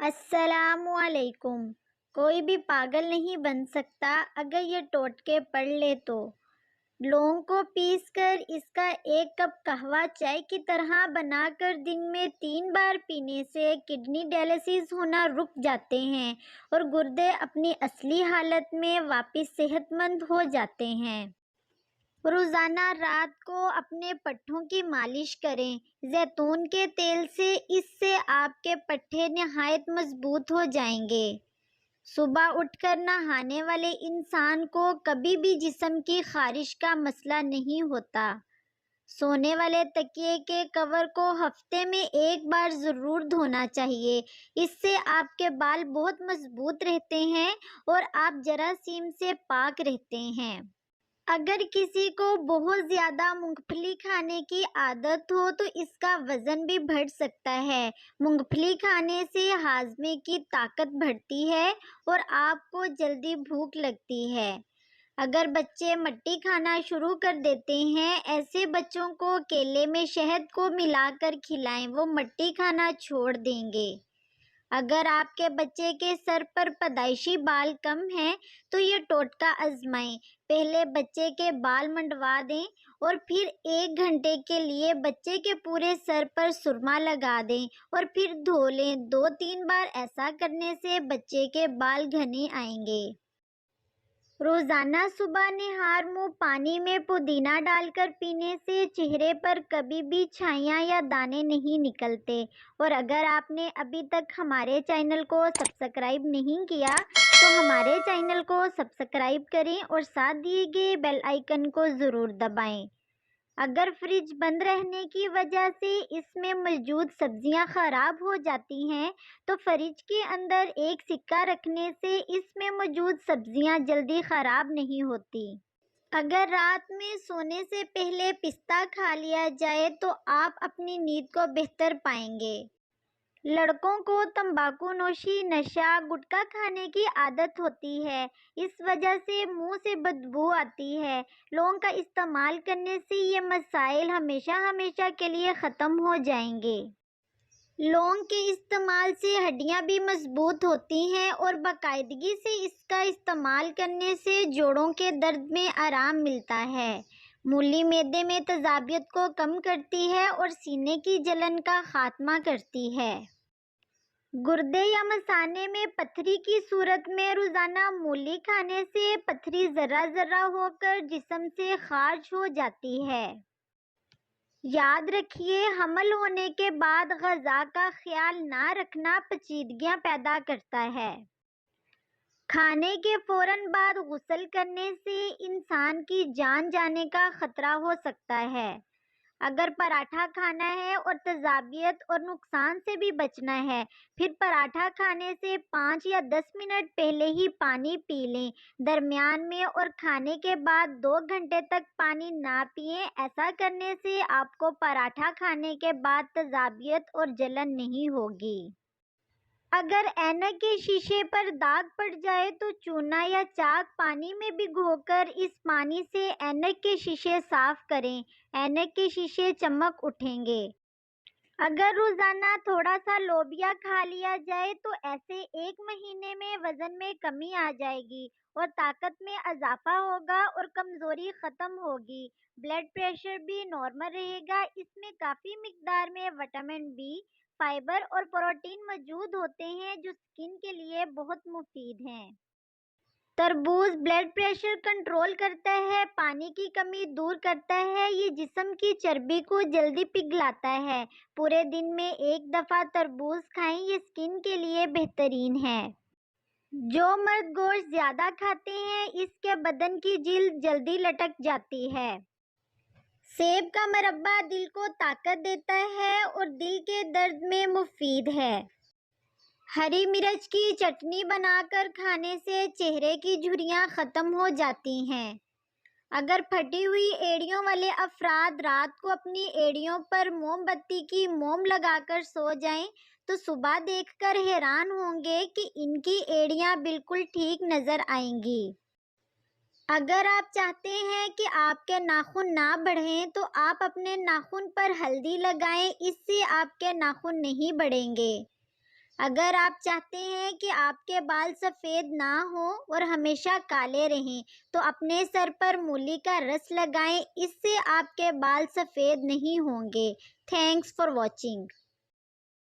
السلام علیکم۔ کوئی بھی پاگل نہیں بن سکتا اگر یہ ٹوٹکے پڑھ لے تو۔ لونگ کو پیس کر اس کا 1 کپ قہوہ چائے کی طرح بنا کر دن میں 3 بار پینے سے کڈنی ڈائلیسس ہونا رک جاتے ہیں اور گردے اپنی اصلی حالت میں واپس صحت مند ہو جاتے ہیں۔ روزانہ رات کو اپنے پٹھوں کی مالش کریں زیتون کے تیل سے، اس سے آپ کے پٹھے نہایت مضبوط ہو جائیں گے۔ صبح اٹھ کر نہانے والے انسان کو کبھی بھی جسم کی خارش کا مسئلہ نہیں ہوتا۔ سونے والے تکیے کے کور کو ہفتے میں 1 بار ضرور دھونا چاہیے، اس سے آپ کے بال بہت مضبوط رہتے ہیں اور آپ جراثیم سے پاک رہتے ہیں۔ اگر کسی کو بہت زیادہ مونگ پھلی کھانے کی عادت ہو تو اس کا وزن بھی بڑھ سکتا ہے۔ مونگ پھلی کھانے سے ہاضمے کی طاقت بڑھتی ہے اور آپ کو جلدی بھوک لگتی ہے۔ اگر بچے مٹی کھانا شروع کر دیتے ہیں، ایسے بچوں کو کیلے میں شہد کو ملا کر کھلائیں، وہ مٹی کھانا چھوڑ دیں گے۔ اگر آپ کے بچے کے سر پر پیدائشی بال کم ہیں تو یہ ٹوٹکا آزمائیں۔ پہلے بچے کے بال منڈوا دیں اور پھر 1 گھنٹے کے لیے بچے کے پورے سر پر سرما لگا دیں اور پھر دھو لیں۔ 2-3 بار ایسا کرنے سے بچے کے بال گھنے آئیں گے۔ روزانہ صبح نہار منہ پانی میں پودینہ ڈال کر پینے سے چہرے پر کبھی بھی چھائیاں یا دانے نہیں نکلتے۔ اور اگر آپ نے ابھی تک ہمارے چینل کو سبسکرائب نہیں کیا تو ہمارے چینل کو سبسکرائب کریں اور ساتھ دیے گئے بیل آئیکن کو ضرور دبائیں۔ اگر فریج بند رہنے کی وجہ سے اس میں موجود سبزیاں خراب ہو جاتی ہیں تو فریج کے اندر ایک سکہ رکھنے سے اس میں موجود سبزیاں جلدی خراب نہیں ہوتی۔ اگر رات میں سونے سے پہلے پستہ کھا لیا جائے تو آپ اپنی نیند کو بہتر پائیں گے۔ لڑکوں کو تمباکو نوشی، نشہ، گٹکا کھانے کی عادت ہوتی ہے، اس وجہ سے منہ سے بدبو آتی ہے۔ لونگ کا استعمال کرنے سے یہ مسائل ہمیشہ کے لیے ختم ہو جائیں گے۔ لونگ کے استعمال سے ہڈیاں بھی مضبوط ہوتی ہیں اور باقاعدگی سے اس کا استعمال کرنے سے جوڑوں کے درد میں آرام ملتا ہے۔ مولی معدے میں تیزابیت کو کم کرتی ہے اور سینے کی جلن کا خاتمہ کرتی ہے۔ گردے یا مثانے میں پتھری کی صورت میں روزانہ مولی کھانے سے پتھری ذرہ ذرہ ہو کر جسم سے خارج ہو جاتی ہے۔ یاد رکھیے، حمل ہونے کے بعد غذا کا خیال نہ رکھنا پیچیدگیاں پیدا کرتا ہے۔ کھانے کے فوراً بعد غسل کرنے سے انسان کی جان جانے کا خطرہ ہو سکتا ہے۔ اگر پراٹھا کھانا ہے اور تیزابیت اور نقصان سے بھی بچنا ہے، پھر پراٹھا کھانے سے 5 یا 10 منٹ پہلے ہی پانی پی لیں۔ درمیان میں اور کھانے کے بعد 2 گھنٹے تک پانی نہ پئیں۔ ایسا کرنے سے آپ کو پراٹھا کھانے کے بعد تیزابیت اور جلن نہیں ہوگی۔ اگر اینک کے شیشے پر داغ پڑ جائے تو چونا یا چاک پانی میں بھگو کر اس پانی سے اینک کے شیشے صاف کریں، اینک کے شیشے چمک اٹھیں گے۔ اگر روزانہ تھوڑا سا لوبیا کھا لیا جائے تو ایسے 1 مہینے میں وزن میں کمی آ جائے گی اور طاقت میں اضافہ ہوگا اور کمزوری ختم ہوگی۔ بلڈ پریشر بھی نارمل رہے گا۔ اس میں کافی مقدار میں وٹامن بی، فائبر اور پروٹین موجود ہوتے ہیں جو سکن کے لیے بہت مفید ہیں۔ تربوز بلڈ پریشر کنٹرول کرتا ہے، پانی کی کمی دور کرتا ہے، یہ جسم کی چربی کو جلدی پگھلاتا ہے۔ پورے دن میں 1 دفعہ تربوز کھائیں، یہ سکن کے لیے بہترین ہے۔ جو مرد گوشت زیادہ کھاتے ہیں اس کے بدن کی جلد جلدی لٹک جاتی ہے۔ سیب کا مربا دل کو طاقت دیتا ہے اور دل کے درد میں مفید ہے۔ ہری مرچ کی چٹنی بنا کر کھانے سے چہرے کی جھریاں ختم ہو جاتی ہیں۔ اگر پھٹی ہوئی ایڑیوں والے افراد رات کو اپنی ایڑیوں پر موم بتی کی موم لگا کر سو جائیں تو صبح دیکھ کر حیران ہوں گے کہ ان کی ایڑیاں بالکل ٹھیک نظر آئیں گی۔ اگر آپ چاہتے ہیں کہ آپ کے ناخن نہ بڑھیں تو آپ اپنے ناخن پر ہلدی لگائیں، اس سے آپ کے ناخن نہیں بڑھیں گے۔ اگر آپ چاہتے ہیں کہ آپ کے بال سفید نہ ہوں اور ہمیشہ کالے رہیں تو اپنے سر پر مولی کا رس لگائیں، اس سے آپ کے بال سفید نہیں ہوں گے۔ Thanks for watching.